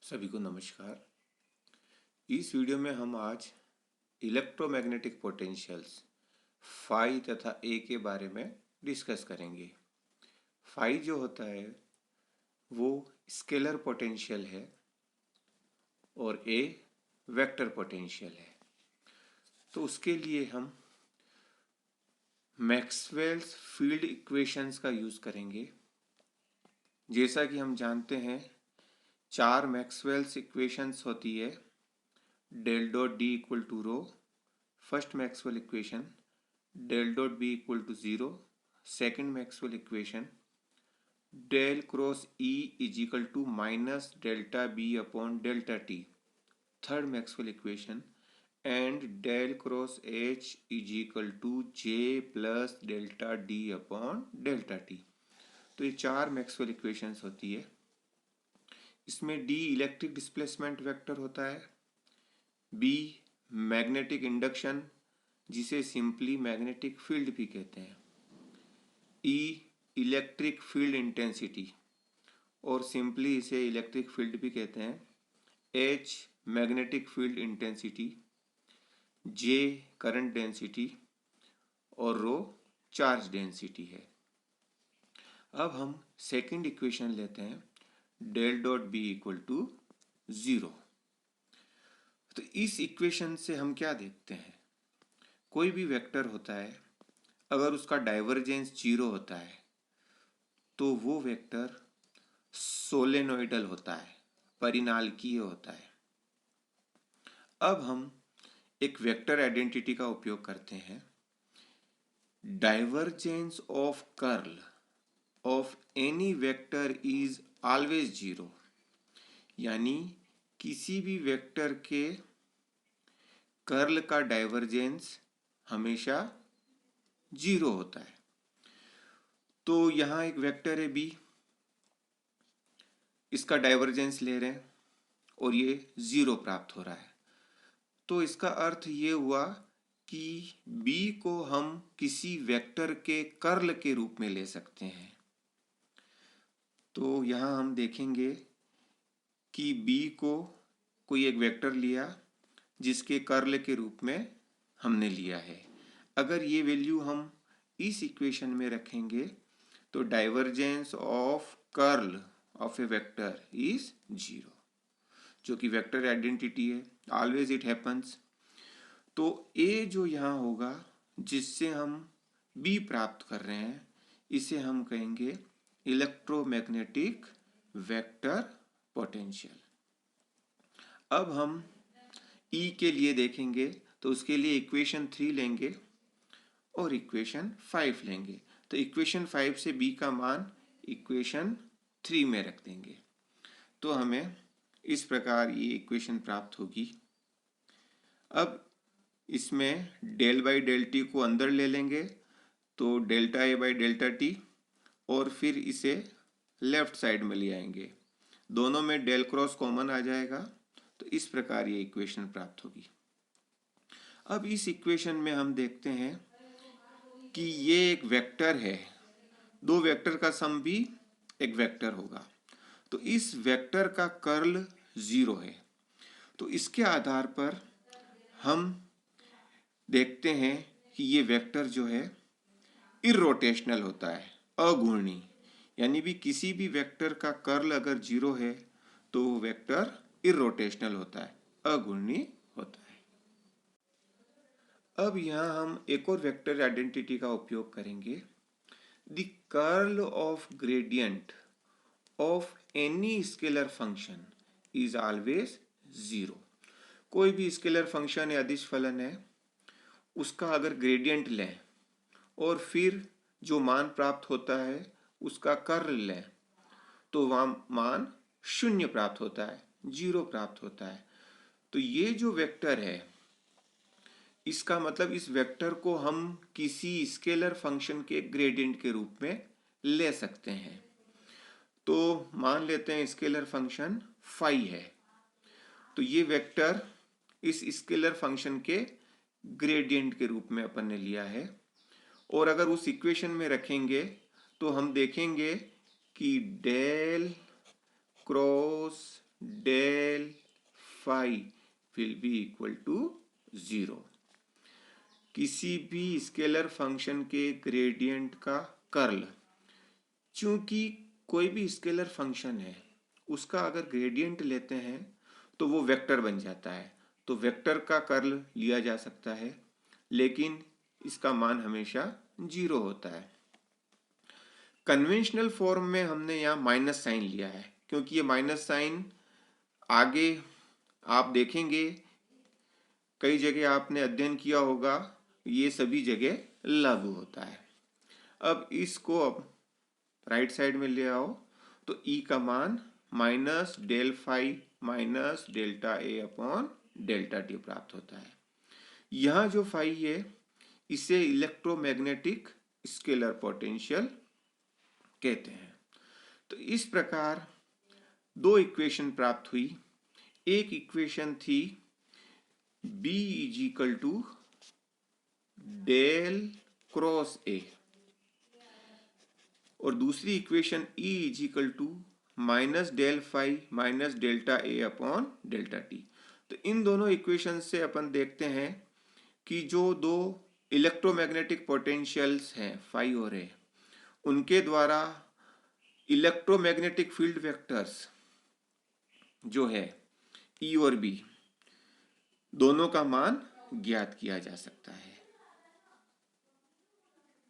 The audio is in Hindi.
सभी को नमस्कार। इस वीडियो में हम आज इलेक्ट्रोमैग्नेटिक पोटेंशियल्स फाई तथा ए के बारे में डिस्कस करेंगे। फाई जो होता है वो स्केलर पोटेंशियल है और ए वेक्टर पोटेंशियल है। तो उसके लिए हम मैक्सवेल्स फील्ड इक्वेशंस का यूज़ करेंगे। जैसा कि हम जानते हैं 4 मैक्सवेल्स इक्वेशंस होती है। Del dot D equal to rho, first Maxwell equation, del dot B equal to zero, second Maxwell equation, del cross E is equal to minus delta B upon delta t, third Maxwell equation, and del cross H is equal to J plus delta D upon delta t. तो ये 4 मैक्सवेल इक्वेशंस होती है। इसमें डी इलेक्ट्रिक डिस्प्लेसमेंट वेक्टर होता है, बी मैग्नेटिक इंडक्शन जिसे सिंपली मैग्नेटिक फील्ड भी कहते हैं, ई इलेक्ट्रिक फील्ड इंटेंसिटी और सिंपली इसे इलेक्ट्रिक फील्ड भी कहते हैं, एच मैग्नेटिक फील्ड इंटेंसिटी, जे करंट डेंसिटी और रो चार्ज डेंसिटी है। अब हम सेकंड इक्वेशन लेते हैं, del dot B equal to zero. तो इस इक्वेशन से हम क्या देखते हैं, कोई भी वेक्टर होता है अगर उसका डाइवर्जेंस जीरो होता है तो वो वेक्टर सोलेनोइडल होता है, परिनालकीय होता है। अब हम एक वेक्टर आइडेंटिटी का उपयोग करते हैं, divergence of curl of any vector is always zero, यानी किसी भी वेक्टर के कर्ल का डाइवर्जेंस हमेशा जीरो होता है। तो यहाँ एक वेक्टर है बी, इसका डाइवर्जेंस ले रहे हैं और ये जीरो प्राप्त हो रहा है। तो इसका अर्थ ये हुआ कि बी को हम किसी वेक्टर के कर्ल के रूप में ले सकते हैं। तो यहाँ हम देखेंगे कि बी को कोई एक वेक्टर लिया जिसके कर्ल के रूप में हमने लिया है। अगर ये वैल्यू हम इस इक्वेशन में रखेंगे तो divergence of curl of A vector is zero, जो कि वेक्टर आइडेंटिटी है, ऑलवेज इट हैपन्स। तो ए जो यहाँ होगा जिससे हम बी प्राप्त कर रहे हैं, इसे हम कहेंगे इलेक्ट्रोमैग्नेटिक वेक्टर पोटेंशियल। अब हम ई के लिए देखेंगे तो उसके लिए इक्वेशन 3 लेंगे और इक्वेशन 5 लेंगे। तो इक्वेशन 5 से बी का मान इक्वेशन 3 में रख देंगे तो हमें इस प्रकार ये इक्वेशन प्राप्त होगी। अब इसमें डेल बाई डेल टी को अंदर ले लेंगे तो delta A by delta T, और फिर इसे लेफ्ट साइड में ले आएंगे, दोनों में डेल क्रॉस कॉमन आ जाएगा। तो इस प्रकार ये इक्वेशन प्राप्त होगी। अब इस इक्वेशन में हम देखते हैं कि ये एक वेक्टर है, दो वेक्टर का सम भी एक वेक्टर होगा। तो इस वेक्टर का कर्ल जीरो है। तो इसके आधार पर हम देखते हैं कि ये वेक्टर जो है इर्रोटेशनल होता है, अघूर्णी, यानी भी किसी भी वेक्टर का कर्ल अगर जीरो है तो वो वेक्टर इर्रोटेशनल होता है, अघूर्णी होता है। अब यहाँ हम एक और वेक्टर आइडेंटिटी का उपयोग करेंगे, the curl of gradient of any scalar function is always zero. कोई भी स्केलर फंक्शन या अदिश फलन है, उसका अगर ग्रेडियंट लें और फिर जो मान प्राप्त होता है उसका कर्ल लें तो वह मान शून्य प्राप्त होता है, जीरो प्राप्त होता है। तो ये जो वेक्टर है, इसका मतलब इस वेक्टर को हम किसी स्केलर फंक्शन के ग्रेडियंट के रूप में ले सकते हैं। तो मान लेते हैं स्केलर फंक्शन फाई है, तो ये वेक्टर इस स्केलर फंक्शन के ग्रेडियंट के रूप में अपन ने लिया है। और अगर उस इक्वेशन में रखेंगे तो हम देखेंगे कि del cross del phi will be equal to 0। किसी भी स्केलर फंक्शन के ग्रेडियंट का कर्ल, चूंकि कोई भी स्केलर फंक्शन है उसका अगर ग्रेडियंट लेते हैं तो वो वेक्टर बन जाता है, तो वेक्टर का कर्ल लिया जा सकता है, लेकिन इसका मान हमेशा 0 होता है। कन्वेंशनल फॉर्म में हमने यहाँ माइनस साइन लिया है, क्योंकि ये माइनस साइन आगे आप देखेंगे कई जगह आपने अध्ययन किया होगा, ये सभी जगह लागू होता है। अब इसको अब राइट साइड में ले आओ तो ई का मान minus del phi minus delta A upon delta T प्राप्त होता है। यहां जो फाई है इसे इलेक्ट्रोमैग्नेटिक स्केलर पोटेंशियल कहते हैं। तो इस प्रकार दो इक्वेशन प्राप्त हुई। एक इक्वेशन थी B is equal to del cross A, और दूसरी equation E is equal to minus del phi minus delta A upon delta t. तो इन दोनों इक्वेशन से अपन देखते हैं कि जो दो इलेक्ट्रोमैग्नेटिक पोटेंशियल्स हैं फाई और ए, उनके द्वारा इलेक्ट्रोमैग्नेटिक फील्ड वेक्टर्स जो है E और B दोनों का मान ज्ञात किया जा सकता है।